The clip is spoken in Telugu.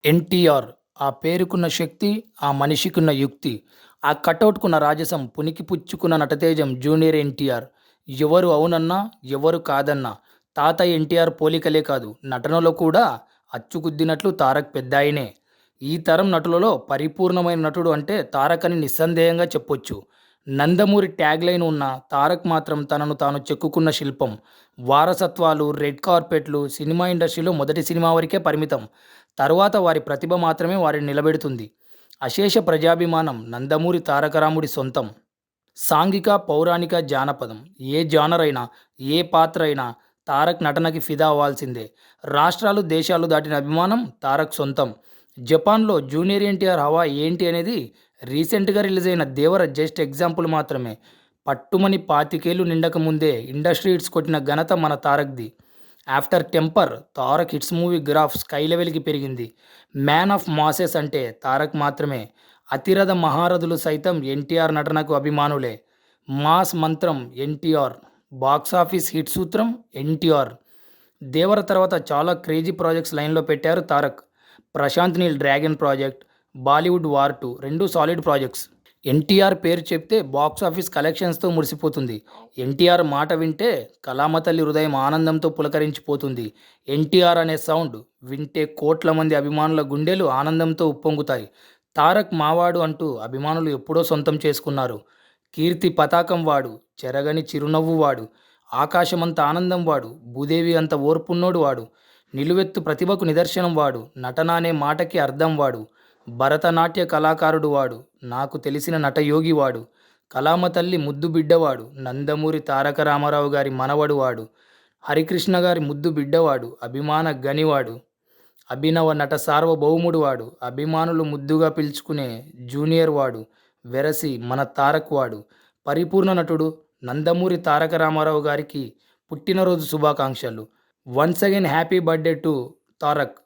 ఎన్టీఆర్. ఆ పేరుకున్న శక్తి, ఆ మనిషికున్న యుక్తి, ఆ కటౌట్‌కున్న రాజసం, పుణికి పుచ్చుకున్న నటతేజం జూనియర్ ఎన్టీఆర్. ఎవరు అవునన్నా, ఎవరు కాదన్నా తాత ఎన్టీఆర్ పోలికలే కాదు, నటనలో కూడా అచ్చుగుద్దినట్లు తారక్ పెద్దాయనే. ఈ తరం నటులలో పరిపూర్ణమైన నటుడు అంటే తారక్ అని నిస్సందేహంగా చెప్పొచ్చు. నందమూరి ట్యాగ్‌లైన్ ఉన్న తారక్ మాత్రం తనను తాను చెక్కుకున్న శిల్పం. వారసత్వాలు, రెడ్ కార్పెట్లు సినిమా ఇండస్ట్రీలో మొదటి సినిమా వరకే పరిమితం. తరువాత వారి ప్రతిభ మాత్రమే వారిని నిలబెడుతుంది. అశేష ప్రజాభిమానం నందమూరి తారకరాముడి సొంతం. సాంఘిక, పౌరాణిక, జానపదం ఏ జానర్ అయినా, ఏ పాత్ర అయినా తారక్ నటనకి ఫిదా అవ్వాల్సిందే. రాష్ట్రాలు, దేశాలు దాటిన అభిమానం తారక్ సొంతం. జపాన్‌లో జూనియర్ ఎన్టీఆర్ హవా ఏంటి అనేది రీసెంట్‌గా రిలీజ్ అయిన 'దేవర' జస్ట్ ఎగ్జాంపుల్ మాత్రమే. పట్టుమని 25 నిండక ముందే ఇండస్ట్రీ హిట్స్ కొట్టిన ఘనత మన తారక్‌ది. After 'Temper' Tarak hits movie graph sky లెవెల్‌కి పెరిగింది. మ్యాన్ ఆఫ్ మాసెస్ అంటే తారక్ మాత్రమే. అతిరథ మహారథులు సైతం ఎన్టీఆర్ నటనకు అభిమానులే. మాస్ మంత్రం ఎన్టీఆర్. బాక్సాఫీస్ హిట్ సూత్రం ఎన్టీఆర్. 'దేవర' తర్వాత చాలా క్రేజీ ప్రాజెక్ట్స్ లైన్‌లో పెట్టారు Tarak. 'Prashanth Neel dragon' project, 'Bollywood war 2' రెండూ సాలిడ్ ప్రాజెక్ట్స్. ఎన్టీఆర్ పేరు చెప్తే బాక్సాఫీస్ కలెక్షన్స్‌తో మురిసిపోతుంది. ఎన్టీఆర్ మాట వింటే కళామ తల్లి హృదయం ఆనందంతో పులకరించిపోతుంది. ఎన్టీఆర్ అనే సౌండ్ వింటే కోట్ల మంది అభిమానుల గుండెలు ఆనందంతో ఉప్పొంగుతాయి. తారక్ మావాడు అంటూ అభిమానులు ఎప్పుడో సొంతం చేసుకున్నారు. కీర్తి పతాకం వాడు, చెరగని చిరునవ్వు వాడు, ఆకాశమంత ఆనందం వాడు, భూదేవి అంత ఓర్పున్నోడు వాడు, నిలువెత్తు ప్రతిభకు నిదర్శనం వాడు, నటన అనే మాటకి అర్థం వాడు, భరతనాట్య కళాకారుడు వాడు, నాకు తెలిసిన నటయోగి వాడు, కళామ తల్లి ముద్దు బిడ్డవాడు, నందమూరి తారక రామారావు గారి మనవడు వాడు, హరికృష్ణ గారి ముద్దు బిడ్డవాడు, అభిమాన గనివాడు, అభినవ నట సార్వభౌముడు వాడు, అభిమానులు ముద్దుగా పిలుచుకునే జూనియర్ వాడు, వెరసి మన తారక్ వాడు, పరిపూర్ణ నటుడు నందమూరి తారక రామారావు గారికి పుట్టినరోజు శుభాకాంక్షలు. Once again happy birthday to Tarak.